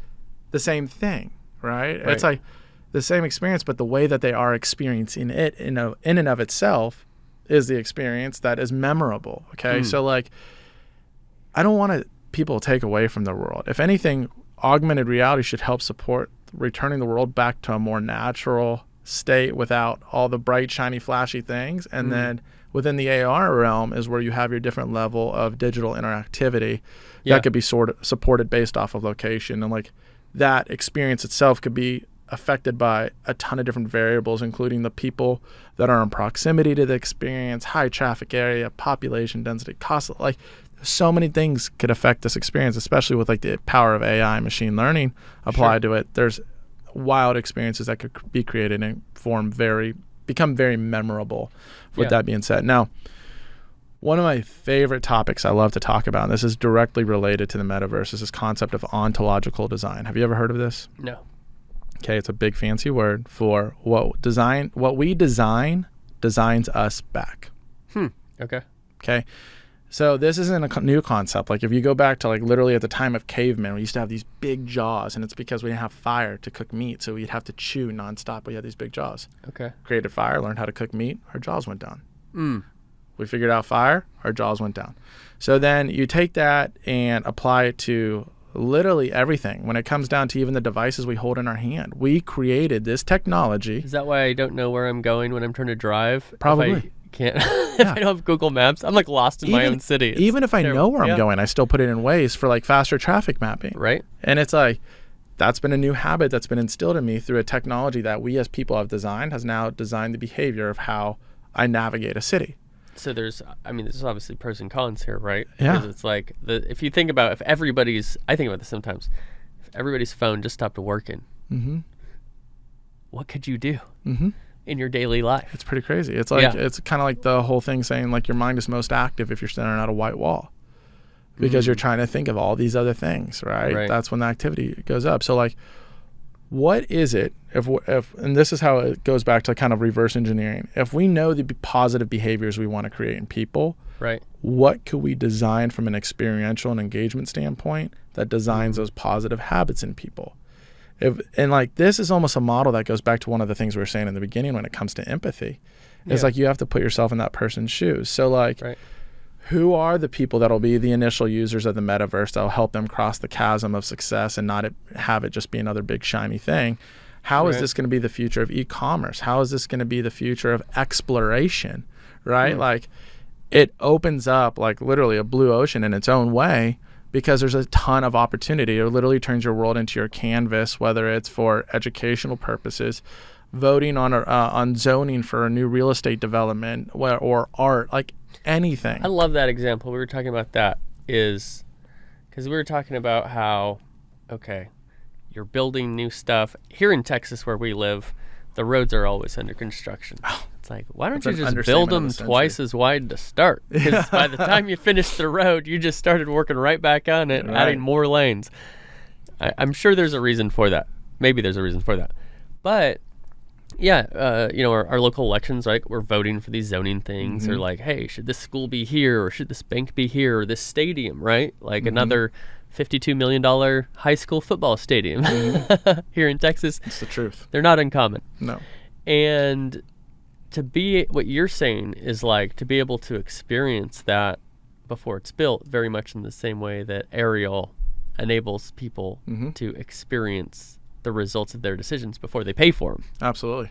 the same thing, right? It's like the same experience, but the way that they are experiencing it in and of itself is the experience that is memorable, okay? So, like, I don't want people to take away from the world. If anything, augmented reality should help support returning the world back to a more natural state without all the bright, shiny, flashy things. And then within the AR realm is where you have your different level of digital interactivity that could be sort of supported based off of location. And like that experience itself could be affected by a ton of different variables, including the people that are in proximity to the experience, high traffic area, population density, cost. Like so many things could affect this experience, especially with like the power of AI and machine learning applied to it. There's wild experiences that could be created and become very memorable. With that being said, now, one of my favorite topics I love to talk about, and this is directly related to the metaverse, is this concept of ontological design. Have you ever heard of this? No. Okay, it's a big fancy word for what we design designs us back. Okay. So this isn't a new concept. Like if you go back to like literally at the time of cavemen, we used to have these big jaws, and it's because we didn't have fire to cook meat, so we'd have to chew nonstop. We had these big jaws. Okay. Created fire, learned how to cook meat, our jaws went down. We figured out fire, our jaws went down. So then you take that and apply it to literally everything. When it comes down to even the devices we hold in our hand, we created this technology. Is that why I don't know where I'm going when I'm trying to drive? Probably. Can't if I don't have Google Maps, I'm like lost in my own city. Even if I know where I'm going, I still put it in Waze for like faster traffic mapping. Right. And it's like, that's been a new habit that's been instilled in me through a technology that we as people have designed, has now designed the behavior of how I navigate a city. So there's obviously pros and cons here, right? Yeah. Because it's like, if you think about, I think about this sometimes, if everybody's phone just stopped working, what could you do? in your daily life. It's pretty crazy. It's like it's kind of like the whole thing saying like your mind is most active if you're staring at a white wall, because you're trying to think of all these other things, right? That's when the activity goes up. So like, what is it if and this is how it goes back to kind of reverse engineering. If we know the positive behaviors we want to create in people, what could we design from an experiential and engagement standpoint that designs those positive habits in people? And like, this is almost a model that goes back to one of the things we were saying in the beginning when it comes to empathy. It's like, you have to put yourself in that person's shoes. So like, who are the people that'll be the initial users of the metaverse that'll help them cross the chasm of success and not have it just be another big shiny thing? How is this going to be the future of e-commerce? How is this going to be the future of exploration, right? Like, it opens up like literally a blue ocean in its own way, because there's a ton of opportunity. It literally turns your world into your canvas, whether it's for educational purposes, voting on zoning for a new real estate development, or art, like anything. I love that example. We were talking about that because we were talking about how, you're building new stuff. Here in Texas where we live, the roads are always under construction. It's like, why don't you just build them twice as wide to start? Because by the time you finish the road, you just started working right back on it, adding more lanes. I'm sure there's a reason for that. Maybe there's a reason for that. But our local elections, right? We're voting for these zoning things, or like, hey, should this school be here, or should this bank be here, or this stadium, right? Like another $52 million high school football stadium here in Texas. It's the truth. They're not uncommon. No. And to be, what you're saying is like, to be able to experience that before it's built, very much in the same way that Aireal enables people to experience the results of their decisions before they pay for them. Absolutely.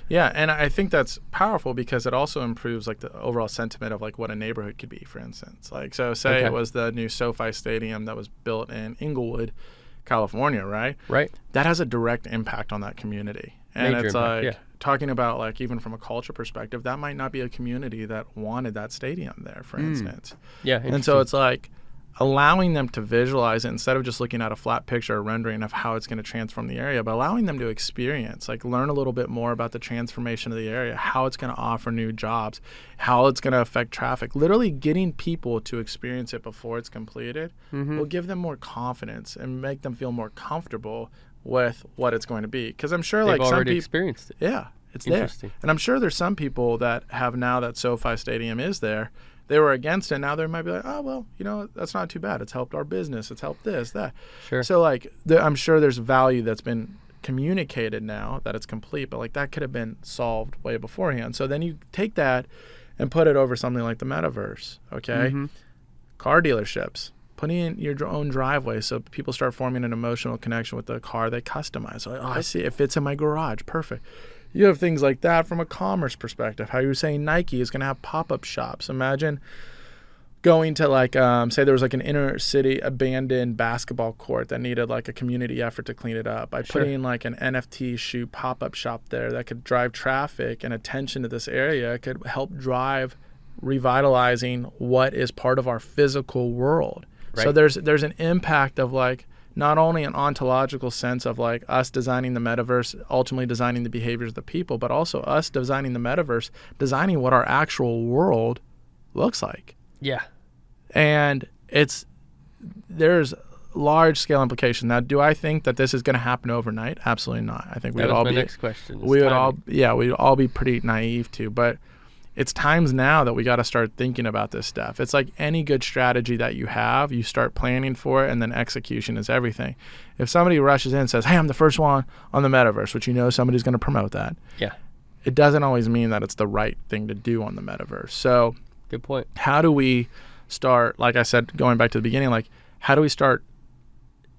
Yeah, and I think that's powerful because it also improves like the overall sentiment of like what a neighborhood could be, for instance. Like, so say it was the new SoFi Stadium that was built in Inglewood, California, right? Right. That has a direct impact on that community. And Major it's impact, like talking about like, even from a culture perspective, that might not be a community that wanted that stadium there, for instance. Yeah. And so it's like allowing them to visualize it instead of just looking at a flat picture or rendering of how it's going to transform the area, but allowing them to experience, like learn a little bit more about the transformation of the area, how it's going to offer new jobs, how it's going to affect traffic. Literally getting people to experience it before it's completed will give them more confidence and make them feel more comfortable with what it's going to be. Because I'm sure they've like some already people experienced it. Yeah, it's there. And I'm sure there's some people that have now that SoFi Stadium is there. They were against it. Now they might be like, oh, well, that's not too bad. It's helped our business. It's helped this, that. Sure. So, like, I'm sure there's value that's been communicated now that it's complete, but, like, that could have been solved way beforehand. So then you take that and put it over something like the Metaverse, okay? Car dealerships, putting in your own driveway so people start forming an emotional connection with the car they customize. Like, oh, I see. It fits in my garage. Perfect. You have things like that from a commerce perspective. How you're saying Nike is going to have pop-up shops. Imagine going to like, say there was like an inner city abandoned basketball court that needed like a community effort to clean it up. By putting like an NFT shoe pop-up shop there that could drive traffic and attention to this area, could help drive revitalizing what is part of our physical world. So there's an impact of like, not only an ontological sense of like us designing the metaverse, ultimately designing the behaviors of the people, but also us designing the metaverse, designing what our actual world looks like. Yeah. And there's large scale implication. Now, do I think that this is going to happen overnight? Absolutely not. I think we'd next question. We'd all be pretty naive too, but it's times now that we got to start thinking about this stuff. It's like any good strategy that you have, you start planning for it, and then execution is everything. If somebody rushes in and says, hey, I'm the first one on the metaverse, which somebody's going to promote that. Yeah. It doesn't always mean that it's the right thing to do on the metaverse. So good point. How do we start, like I said, going back to the beginning, like how do we start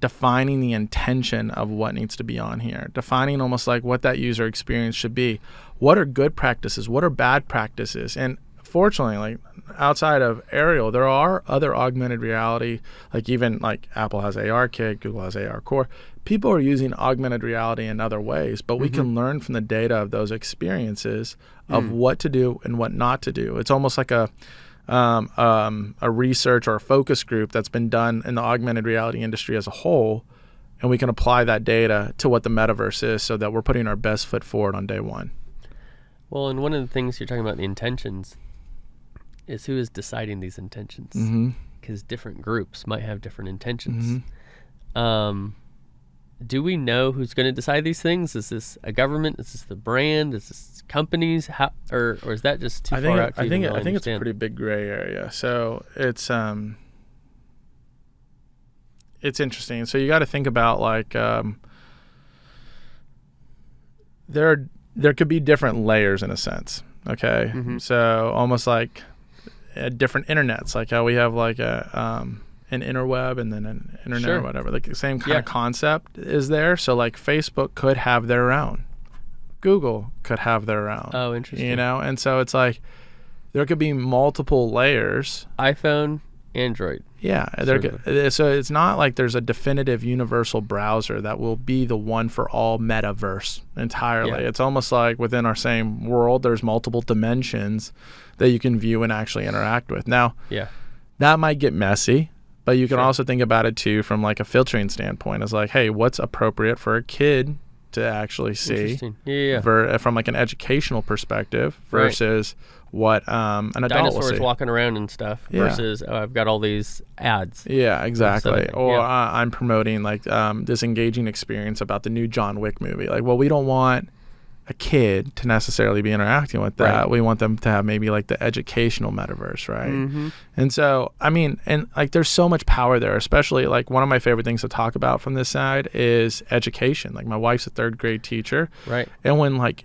defining the intention of what needs to be on here, defining almost like what that user experience should be. What are good practices? What are bad practices? And fortunately, like outside of Aireal, there are other augmented reality, like even like Apple has ARKit, Google has AR Core. People are using augmented reality in other ways, but we can learn from the data of those experiences of what to do and what not to do. It's almost like a research or a focus group that's been done in the augmented reality industry as a whole, and we can apply that data to what the metaverse is so that we're putting our best foot forward on day one. Well, and one of the things you're talking about, the intentions, is who is deciding these intentions. Because different groups might have different intentions. Do we know who's going to decide these things? Is this a government? Is this the brand? Is this companies? How, or is that just too far out to even really I think understand? it's a pretty big gray area. So it's interesting. So you got to think about like there could be different layers in a sense. Okay, so almost like different internets, like how we have like an interweb and then an internet or whatever. Like the same kind of concept is there. So like Facebook could have their own. Google could have their own. Oh, interesting. You know, and so it's like there could be multiple layers. iPhone, Android. Yeah, so it's not like there's a definitive universal browser that will be the one for all metaverse entirely. Yeah. It's almost like within our same world, there's multiple dimensions that you can view and actually interact with. Now, that might get messy, but you can also think about it too from like a filtering standpoint. It's like, hey, what's appropriate for a kid to actually see from like an educational perspective versus what an adult dinosaurs will see. Walking around and stuff versus I've got all these ads. Yeah, exactly. Or I'm promoting like this engaging experience about the new John Wick movie. Like, well, we don't want a kid to necessarily be interacting with that. Right. We want them to have maybe like the educational metaverse, right? And so, I mean, and like there's so much power there, especially like one of my favorite things to talk about from this side is education. Like my wife's a third grade teacher. Right. And when like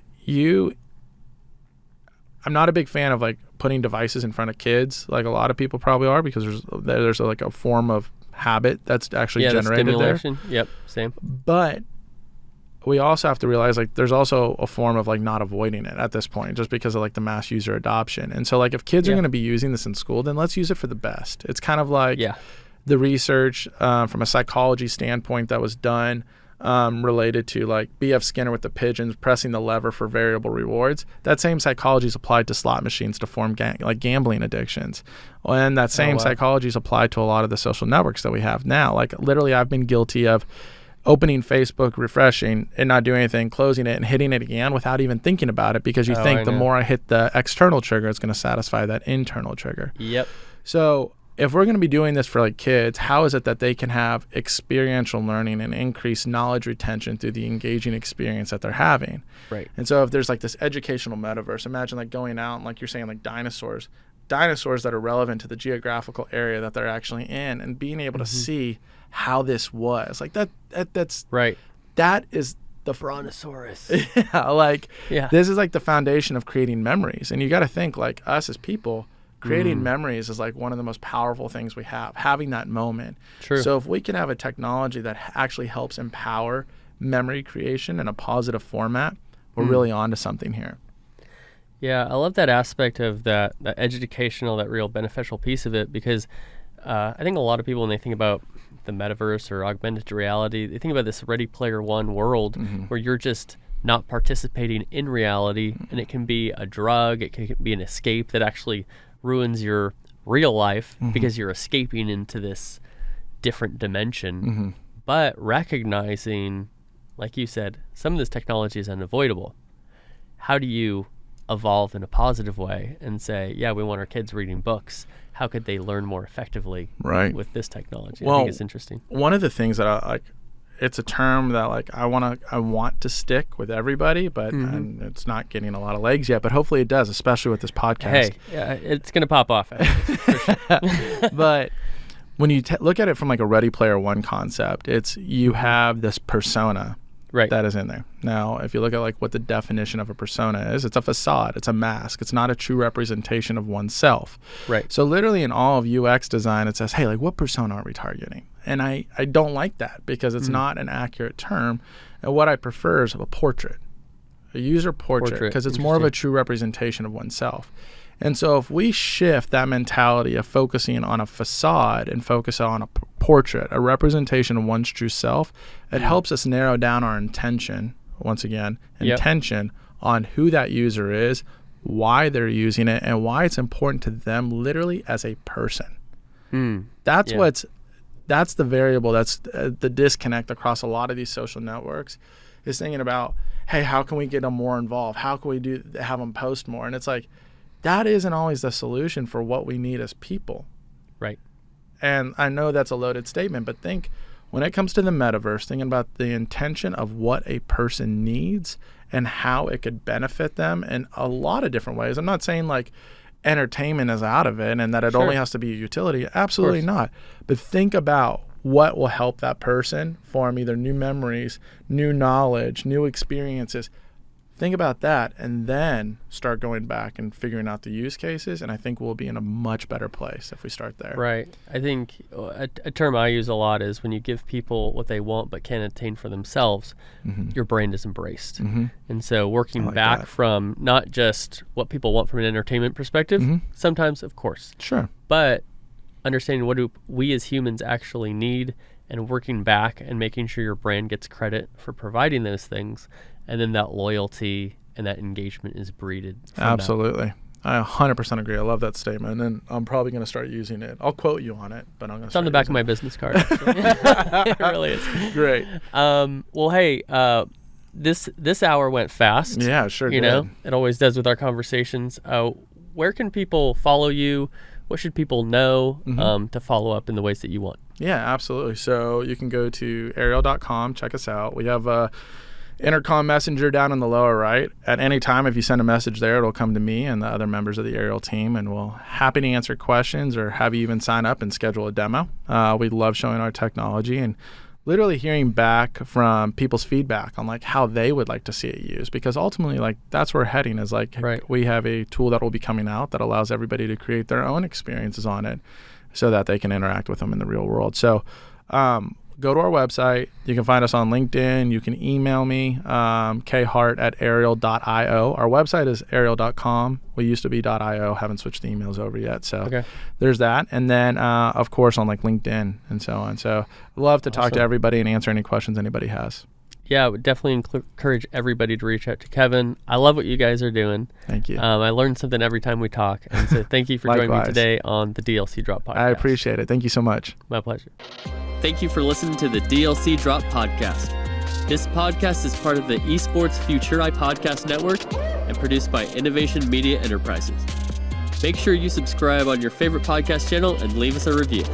I'm not a big fan of like putting devices in front of kids, like a lot of people probably are, because there's like a form of habit that's actually generated there. Yep, same. But we also have to realize like there's also a form of like not avoiding it at this point just because of like the mass user adoption. And so like if kids are going to be using this in school, then let's use it for the best. It's kind of like the research from a psychology standpoint that was done related to like B.F. Skinner with the pigeons pressing the lever for variable rewards. That same psychology is applied to slot machines to form like gambling addictions. And that same psychology is applied to a lot of the social networks that we have now. Like literally I've been guilty of opening Facebook, refreshing and not doing anything, closing it and hitting it again without even thinking about it, because you think the more I hit the external trigger, it's going to satisfy that internal trigger. Yep. So if we're going to be doing this for like kids, how is it that they can have experiential learning and increase knowledge retention through the engaging experience that they're having? Right. And so if there's like this educational metaverse, imagine like going out and like you're saying like dinosaurs that are relevant to the geographical area that they're actually in, and being able to see how this was like that's right. That is the Brontosaurus. This is like the foundation of creating memories. And you got to think like us as people, creating memories is like one of the most powerful things we have, having that moment. True. So if we can have a technology that actually helps empower memory creation in a positive format, we're really onto something here. Yeah, I love that aspect of that educational, that real beneficial piece of it, because I think a lot of people, when they think about the metaverse or augmented reality, they think about this Ready Player One world where you're just not participating in reality, and it can be a drug, it can be an escape that actually ruins your real life because you're escaping into this different dimension. But recognizing, like you said, some of this technology is unavoidable. How do you evolve in a positive way and say, yeah, we want our kids reading books? How could they learn more effectively with this technology? I think it's interesting. One of the things that I like, it's a term that like I want to stick with everybody, but and it's not getting a lot of legs yet, but hopefully it does, especially with this podcast. Hey, yeah, it's going to pop off after this, for sure. But when you look at it from like a Ready Player One concept, it's you have this persona that is in there. Now, if you look at like what the definition of a persona is, it's a facade, it's a mask, it's not a true representation of oneself. Right. So literally in all of UX design, it says, hey, like what persona are we targeting? And I don't like that because it's not an accurate term. And what I prefer is a portrait, a user portrait, because it's more of a true representation of oneself. And so if we shift that mentality of focusing on a facade and focus on a portrait, a representation of one's true self, it helps us narrow down our intention, once again, intention on who that user is, why they're using it, and why it's important to them literally as a person. That's the variable, that's the disconnect across a lot of these social networks, is thinking about, hey, how can we get them more involved? How can we have them post more? And it's like, that isn't always the solution for what we need as people. Right. And I know that's a loaded statement, but think when it comes to the metaverse, thinking about the intention of what a person needs and how it could benefit them in a lot of different ways. I'm not saying like entertainment is out of it and that it only has to be a utility. Absolutely not. But think about what will help that person form either new memories, new knowledge, new experiences. Think about that and then start going back and figuring out the use cases. And I think we'll be in a much better place if we start there. Right. I think a term I use a lot is when you give people what they want but can't attain for themselves, your brand is embraced. And so working back from not just what people want from an entertainment perspective, sometimes, of course. Sure. But understanding what do we as humans actually need and working back and making sure your brand gets credit for providing those things. And then that loyalty and that engagement is breeded. Absolutely. I 100% agree. I love that statement. And I'm probably going to start using it. I'll quote you on it, but I'm going to It's on the back of my business card. It really is. Great. Well, hey, this hour went fast. Yeah, sure You did. know, it always does with our conversations. Where can people follow you? What should people know to follow up in the ways that you want? Yeah, absolutely. So you can go to Aireal.com, check us out. We have a intercom messenger down in the lower right. At any time, if you send a message there, it'll come to me and the other members of the Aireal team, and we'll happy to answer questions or have you even sign up and schedule a demo. We love showing our technology and literally hearing back from people's feedback on like how they would like to see it used, because ultimately like that's where we're heading is like we have a tool that will be coming out that allows everybody to create their own experiences on it so that they can interact with them in the real world. So go to our website. You can find us on LinkedIn. You can email me, khart@aireal.io. Our website is aireal.com. We used to be .io. Haven't switched the emails over yet. So there's that. And then, of course, on like LinkedIn and so on. So I'd love to talk to everybody and answer any questions anybody has. Yeah, I would definitely encourage everybody to reach out to Kevin. I love what you guys are doing. Thank you. I learned something every time we talk. And so thank you for joining me today on the DLC Drop Podcast. I appreciate it. Thank you so much. My pleasure. Thank you for listening to the DLC Drop Podcast. This podcast is part of the Esports Future I Podcast Network and produced by Innovation Media Enterprises. Make sure you subscribe on your favorite podcast channel and leave us a review.